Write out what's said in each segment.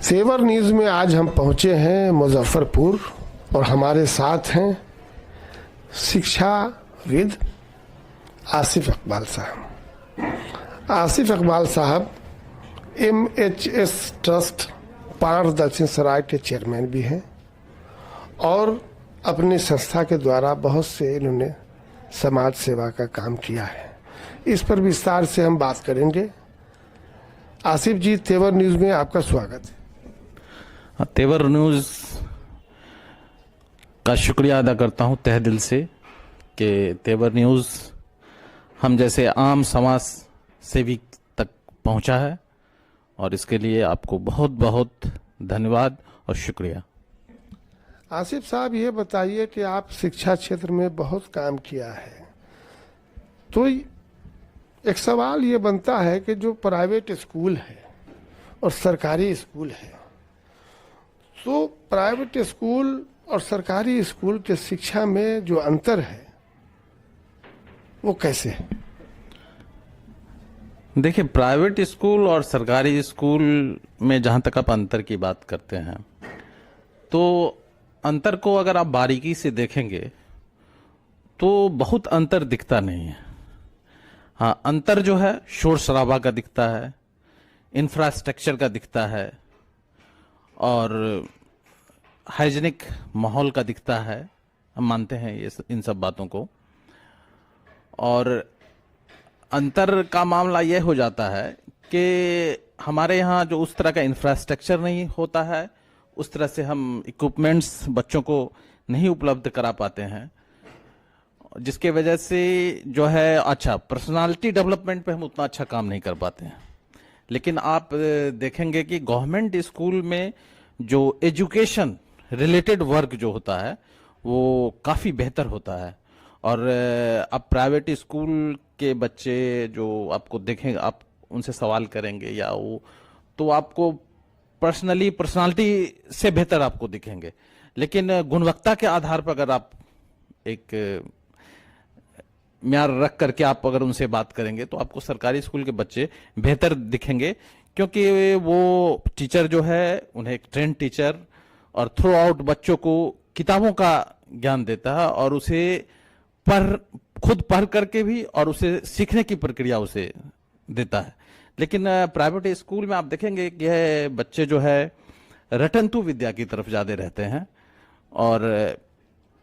तेवर न्यूज़ में आज हम पहुंचे हैं मुजफ्फरपुर और हमारे साथ हैं शिक्षाविद आसिफ इकबाल साहब। आसिफ इकबाल साहब MHS ट्रस्ट पार दक्षिण सराय के चेयरमैन भी हैं और अपनी संस्था के द्वारा बहुत से इन्होंने समाज सेवा का काम किया है। इस पर विस्तार से हम बात करेंगे। आसिफ जी, तेवर न्यूज़ में आपका स्वागत है। तेवर न्यूज़ का शुक्रिया अदा करता हूं तहे दिल से कि तेवर न्यूज़ हम जैसे आम समाज सेवी तक पहुंचा है और इसके लिए आपको बहुत बहुत धन्यवाद और शुक्रिया। आसिफ साहब, ये बताइए कि आप शिक्षा क्षेत्र में बहुत काम किया है, तो एक सवाल ये बनता है कि जो प्राइवेट स्कूल है और सरकारी स्कूल है, तो प्राइवेट स्कूल और सरकारी स्कूल के शिक्षा में जो अंतर है वो कैसे है? देखिए, प्राइवेट स्कूल और सरकारी स्कूल में जहां तक आप अंतर की बात करते हैं, तो अंतर को अगर आप बारीकी से देखेंगे तो बहुत अंतर दिखता नहीं है। हाँ, अंतर जो है शोर शराबा का दिखता है, इंफ्रास्ट्रक्चर का दिखता है और हाइजीनिक माहौल का दिखता है। हम मानते हैं ये इन सब बातों को। और अंतर का मामला यह हो जाता है कि हमारे यहाँ जो उस तरह का इंफ्रास्ट्रक्चर नहीं होता है, उस तरह से हम इक्विपमेंट्स बच्चों को नहीं उपलब्ध करा पाते हैं, जिसके वजह से जो है पर्सनालिटी डेवलपमेंट पे हम उतना अच्छा काम नहीं कर पाते हैं। लेकिन आप देखेंगे कि गवर्नमेंट स्कूल में जो एजुकेशन रिलेटेड वर्क जो होता है वो काफ़ी बेहतर होता है। और अब प्राइवेट स्कूल के बच्चे जो आपको देखेंगे, आप उनसे सवाल करेंगे या वो, तो आपको पर्सनालिटी से बेहतर आपको दिखेंगे। लेकिन गुणवत्ता के आधार पर अगर आप एक म्यार रख करके आप अगर उनसे बात करेंगे तो आपको सरकारी स्कूल के बच्चे बेहतर दिखेंगे, क्योंकि वो टीचर जो है उन्हें एक ट्रेंड टीचर और थ्रू आउट बच्चों को किताबों का ज्ञान देता है और उसे खुद पढ़ करके भी और उसे सीखने की प्रक्रिया उसे देता है। लेकिन प्राइवेट स्कूल में आप देखेंगे कि यह बच्चे जो है रटंतु विद्या की तरफ ज्यादा रहते हैं और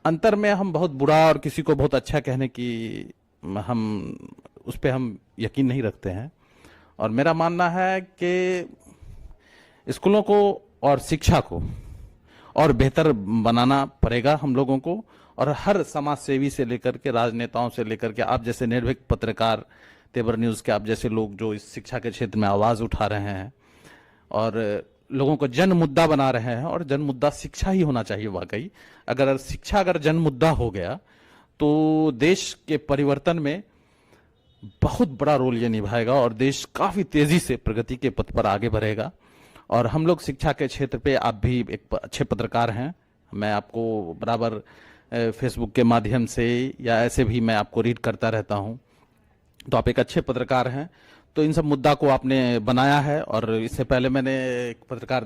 अंतर में हम बहुत बुरा और किसी को बहुत अच्छा कहने की हम उस पर हम यकीन नहीं रखते हैं। और मेरा मानना है कि स्कूलों को और शिक्षा को और बेहतर बनाना पड़ेगा हम लोगों को, और हर समाज सेवी से लेकर के राजनेताओं से लेकर के आप जैसे निर्भीक पत्रकार, तेवर न्यूज़ के आप जैसे लोग जो इस शिक्षा के क्षेत्र में आवाज़ उठा रहे हैं और लोगों को जन मुद्दा बना रहे हैं। और जन मुद्दा शिक्षा ही होना चाहिए। वाकई अगर शिक्षा जन मुद्दा हो गया तो देश के परिवर्तन में बहुत बड़ा रोल ये निभाएगा और देश काफ़ी तेज़ी से प्रगति के पथ पर आगे बढ़ेगा। और हम लोग शिक्षा के क्षेत्र पे, आप भी एक अच्छे पत्रकार हैं, मैं आपको बराबर फेसबुक के माध्यम से या ऐसे भी मैं आपको रीड करता रहता हूं, तो आप एक अच्छे पत्रकार हैं। तो इन सब मुद्दा को आपने बनाया है। और इससे पहले मैंने एक पत्रकार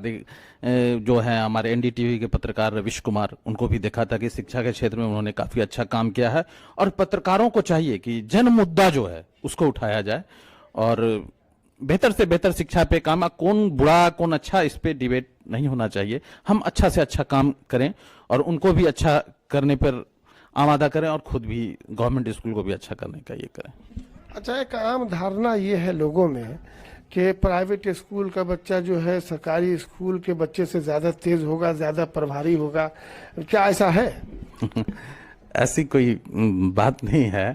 जो है हमारे NDTV के पत्रकार रविश कुमार, उनको भी देखा था कि शिक्षा के क्षेत्र में उन्होंने काफ़ी अच्छा काम किया है। और पत्रकारों को चाहिए कि जन मुद्दा जो है उसको उठाया जाए और बेहतर से बेहतर शिक्षा पे काम। कौन बुरा कौन अच्छा, इस पे डिबेट नहीं होना चाहिए। हम अच्छा से अच्छा काम करें और उनको भी अच्छा करने पर आमादा करें और खुद भी गवर्नमेंट स्कूल को भी अच्छा करने का ये करें। अच्छा, एक आम धारणा ये है लोगों में कि प्राइवेट स्कूल का बच्चा जो है सरकारी स्कूल के बच्चे से ज़्यादा तेज होगा, ज़्यादा प्रभारी होगा। क्या ऐसा है? ऐसी कोई बात नहीं है,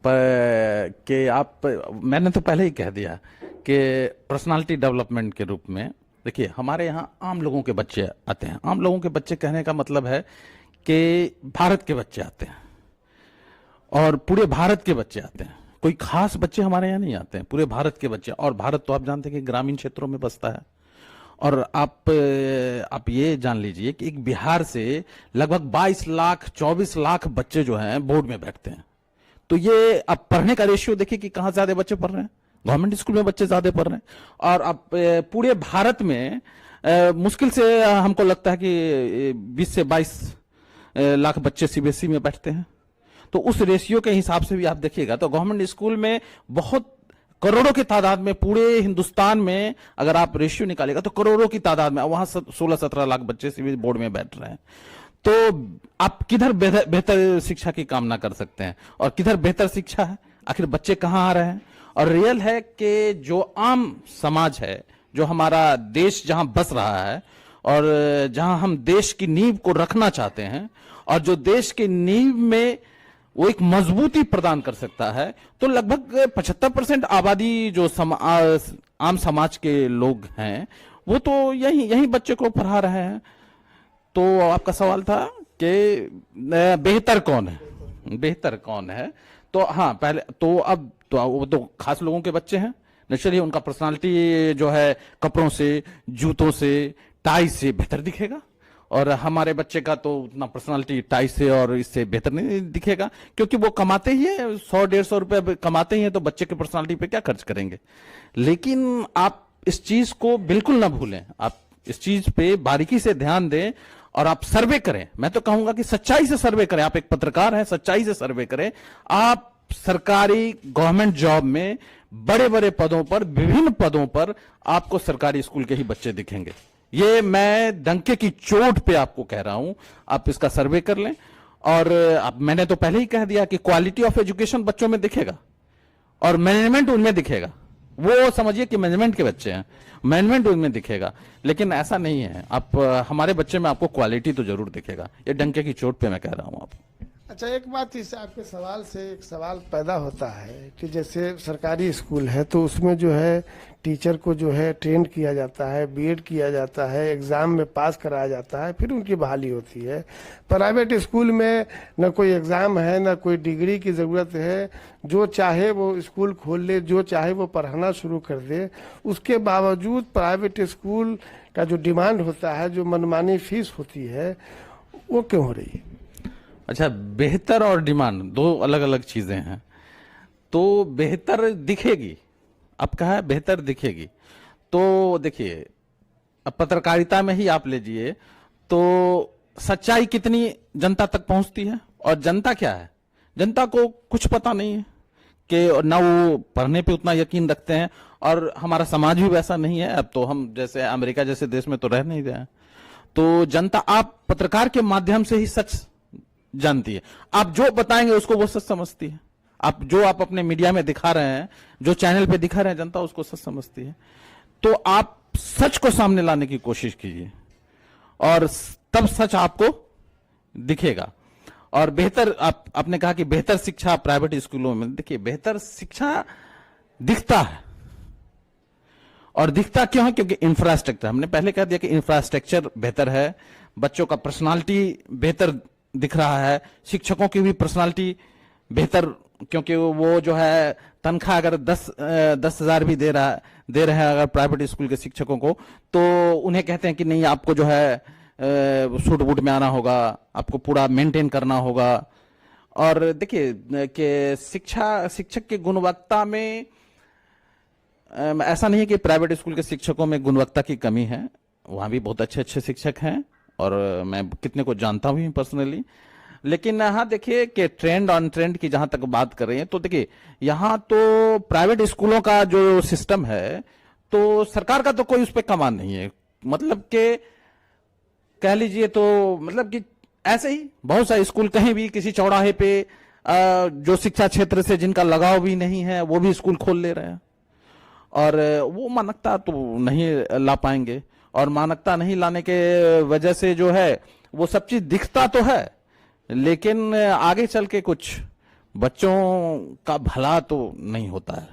पर कि मैंने तो पहले ही कह दिया कि पर्सनालिटी डेवलपमेंट के रूप में देखिए, हमारे यहाँ आम लोगों के बच्चे आते हैं। आम लोगों के बच्चे कहने का मतलब है कि भारत के बच्चे आते हैं और पूरे भारत के बच्चे आते हैं। कोई खास बच्चे हमारे यहाँ नहीं आते हैं, पूरे भारत के बच्चे। और भारत तो आप जानते हैं कि ग्रामीण क्षेत्रों में बसता है। और आप ये जान लीजिए कि एक बिहार से लगभग 22 लाख 24 लाख बच्चे जो हैं बोर्ड में बैठते हैं। तो ये अब पढ़ने का रेशियो देखिए कि कहाँ ज्यादा बच्चे पढ़ रहे हैं। गवर्नमेंट स्कूल में बच्चे ज्यादा पढ़ रहे हैं। और अब पूरे भारत में मुश्किल से हमको लगता है कि 20 से 22 लाख बच्चे सीबीएसई में बैठते हैं। तो उस रेशियो के हिसाब से भी आप देखिएगा तो गवर्नमेंट स्कूल में बहुत करोड़ों की तादाद में, पूरे हिंदुस्तान में अगर आप रेशियो निकालेगा तो करोड़ों की तादाद में वहां 16-17 लाख बच्चे सीबीएसई बोर्ड में बैठ रहे हैं। तो आप किधर बेहतर शिक्षा की कामना कर सकते हैं और किधर बेहतर शिक्षा है? आखिर बच्चे कहां आ रहे हैं? और रियल है कि जो आम समाज है, जो हमारा देश जहां बस रहा है और जहां हम देश की नींव को रखना चाहते हैं और जो देश की नींव में वो एक मजबूती प्रदान कर सकता है, तो लगभग 75% आबादी जो आम समाज के लोग हैं वो तो यही बच्चे को पढ़ा रहे हैं। तो आपका सवाल था कि बेहतर कौन है, बेहतर कौन है? तो हाँ, पहले तो अब तो वो तो खास लोगों के बच्चे हैं, नेचुरली उनका पर्सनालिटी जो है कपड़ों से, जूतों से, टाई से बेहतर दिखेगा। और हमारे बच्चे का तो उतना पर्सनालिटी टाई से और इससे बेहतर नहीं दिखेगा, क्योंकि वो कमाते ही है 100-150 रुपए कमाते ही है, तो बच्चे की पर्सनालिटी पे क्या खर्च करेंगे। लेकिन आप इस चीज को बिल्कुल ना भूलें, आप इस चीज पे बारीकी से ध्यान दें और आप सर्वे करें। मैं तो कहूंगा कि सच्चाई से सर्वे करें। आप एक पत्रकार हैं, सच्चाई से सर्वे करें। आप सरकारी गवर्नमेंट जॉब में बड़े बड़े पदों पर, विभिन्न पदों पर आपको सरकारी स्कूल के ही बच्चे दिखेंगे। ये मैं डंके की चोट पे आपको कह रहा हूं, आप इसका सर्वे कर लें। और अब मैंने तो पहले ही कह दिया कि क्वालिटी ऑफ एजुकेशन बच्चों में दिखेगा और मैनेजमेंट उनमें दिखेगा। वो समझिए कि मैनेजमेंट के बच्चे हैं, मैनेजमेंट उनमें दिखेगा, लेकिन ऐसा नहीं है। आप हमारे बच्चे में आपको क्वालिटी तो जरूर दिखेगा। ये डंके की चोट पे मैं कह रहा हूं आपको। अच्छा, एक बात इस आपके सवाल से एक सवाल पैदा होता है कि जैसे सरकारी स्कूल है तो उसमें जो है टीचर को जो है ट्रेन किया जाता है, बीएड किया जाता है, एग्जाम में पास कराया जाता है, फिर उनकी बहाली होती है। प्राइवेट स्कूल में न कोई एग्जाम है, न कोई डिग्री की ज़रूरत है। जो चाहे वो स्कूल खोल ले, जो चाहे वो पढ़ाना शुरू कर दे। उसके बावजूद प्राइवेट स्कूल का जो डिमांड होता है, जो मनमानी फीस होती है, वो क्यों हो रही है? अच्छा, बेहतर और डिमांड दो अलग अलग चीजें हैं। तो बेहतर दिखेगी, अब कहा है बेहतर दिखेगी, तो देखिए अब पत्रकारिता में ही आप लीजिए तो सच्चाई कितनी जनता तक पहुंचती है और जनता क्या है, जनता को कुछ पता नहीं है कि ना वो पढ़ने पे उतना यकीन रखते हैं। और हमारा समाज भी वैसा नहीं है। अब तो हम जैसे अमेरिका जैसे देश में तो रह नहीं रहे हैं। तो जनता आप पत्रकार के माध्यम से ही सच जानती है। आप जो बताएंगे उसको वो सच समझती है। आप जो आप अपने मीडिया में दिखा रहे हैं, जो चैनल पे दिखा रहे हैं, जनता उसको सच समझती है। तो आप सच को सामने लाने की कोशिश कीजिए और तब सच आपको दिखेगा। और बेहतर आपने कहा कि बेहतर शिक्षा प्राइवेट स्कूलों में, देखिए बेहतर शिक्षा दिखता है। और दिखता क्यों है? क्योंकि इंफ्रास्ट्रक्चर, हमने पहले कह दिया कि इंफ्रास्ट्रक्चर बेहतर है, बच्चों का पर्सनालिटी बेहतर दिख रहा है, शिक्षकों की भी पर्सनालिटी बेहतर, क्योंकि वो जो है तनख्वाह अगर 10,000 भी दे रहे हैं अगर प्राइवेट स्कूल के शिक्षकों को, तो उन्हें कहते हैं कि नहीं आपको जो है सूट बूट में आना होगा, आपको पूरा मेंटेन करना होगा। और देखिए कि शिक्षक की गुणवत्ता में ऐसा नहीं है कि प्राइवेट स्कूल के शिक्षकों में गुणवत्ता की कमी है, वहां भी बहुत अच्छे अच्छे शिक्षक हैं और मैं कितने को जानता हूं पर्सनली। लेकिन हाँ देखिए कि ट्रेंड ऑन ट्रेंड की जहां तक बात कर रहे हैं, तो देखिए यहां तो प्राइवेट स्कूलों का जो सिस्टम है तो सरकार का तो कोई उस पर कमान नहीं है। मतलब कि कह लीजिए तो मतलब कि ऐसे ही बहुत सारे स्कूल कहीं भी किसी चौराहे पे जो शिक्षा क्षेत्र से जिनका लगाव भी नहीं है वो भी स्कूल खोल ले रहे हैं और वो मानकता तो नहीं ला पाएंगे। और मानकता नहीं लाने के वजह से जो है वो सब चीज दिखता तो है, लेकिन आगे चल के कुछ बच्चों का भला तो नहीं होता है।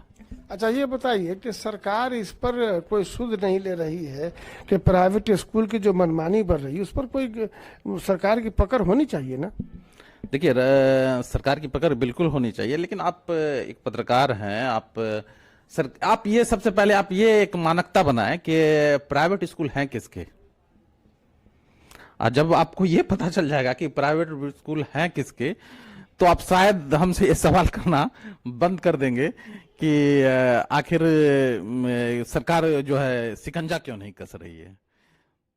अच्छा, ये बताइए कि सरकार इस पर कोई सुध नहीं ले रही है कि प्राइवेट स्कूल की जो मनमानी बढ़ रही है उस पर कोई सरकार की पकड़ होनी चाहिए ना? देखिए सरकार की पकड़ बिल्कुल होनी चाहिए, लेकिन आप एक पत्रकार हैं, आप ये सबसे पहले आप ये एक मानकता बनाएं कि प्राइवेट स्कूल हैं किसके। और जब आपको ये पता चल जाएगा कि प्राइवेट स्कूल हैं किसके, तो आप शायद हमसे ये सवाल करना बंद कर देंगे कि आखिर सरकार जो है शिकंजा क्यों नहीं कस रही है।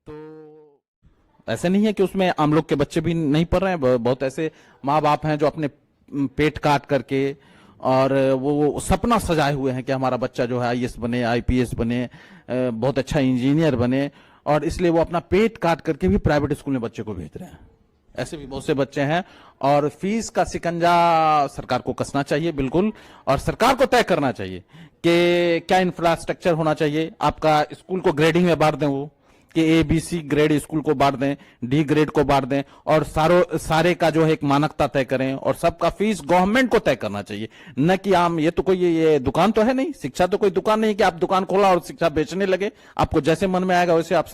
तो ऐसे नहीं है कि उसमें आम लोग के बच्चे भी नहीं पढ़ रहे हैं, बहुत ऐसे माँ बाप हैं जो अपने पेट काट करके और वो सपना सजाए हुए हैं कि हमारा बच्चा जो है आईएएस बने, आईपीएस बने, बहुत अच्छा इंजीनियर बने, और इसलिए वो अपना पेट काट करके भी प्राइवेट स्कूल में बच्चे को भेज रहे हैं। ऐसे भी बहुत से बच्चे हैं, और फीस का शिकंजा सरकार को कसना चाहिए बिल्कुल, और सरकार को तय करना चाहिए कि क्या इंफ्रास्ट्रक्चर होना चाहिए। आपका स्कूल को ग्रेडिंग में बांट दें, वो कि ABC ग्रेड स्कूल को बांट दें, D ग्रेड को बांट दें, और सारे का जो है एक मानकता तय करें, और सबका फीस गवर्नमेंट को तय करना चाहिए, न कि आम। ये तो कोई ये दुकान तो है नहीं, शिक्षा तो कोई दुकान नहीं कि आप दुकान खोला और शिक्षा बेचने लगे, आपको जैसे मन में आएगा वैसे आप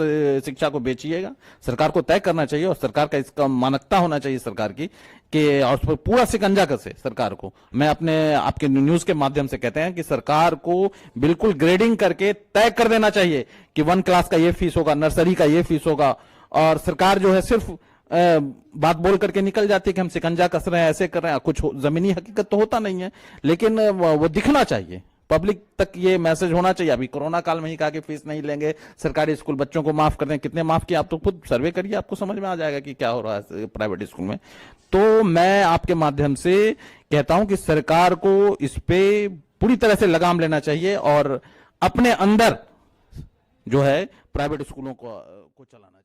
शिक्षा को बेचिएगा। सरकार को तय करना चाहिए, और सरकार का इसका मानकता होना चाहिए सरकार की, कि और उस पर पूरा शिकंजा कसे सरकार को। मैं अपने आपके न्यूज के माध्यम से कहते हैं कि सरकार को बिल्कुल ग्रेडिंग करके तय कर देना चाहिए कि 1 क्लास का ये फीस होगा, नर्सरी का ये फीस होगा, और सरकार जो है सिर्फ बात बोल करके निकल जाती है कि हम शिकंजा कस रहे हैं, ऐसे कर रहे हैं, कुछ जमीनी हकीकत तो होता नहीं है, लेकिन वो दिखना चाहिए, पब्लिक तक ये मैसेज होना चाहिए। अभी कोरोना काल में ही कहा कि फीस नहीं लेंगे, सरकारी स्कूल बच्चों को माफ कर दें, कितने माफ किया आप तो खुद सर्वे करिए, आपको समझ में आ जाएगा कि क्या हो रहा है प्राइवेट स्कूल में। तो मैं आपके माध्यम से कहता हूं कि सरकार को इस पे पूरी तरह से लगाम लेना चाहिए, और अपने अंदर जो है प्राइवेट स्कूलों को चलाना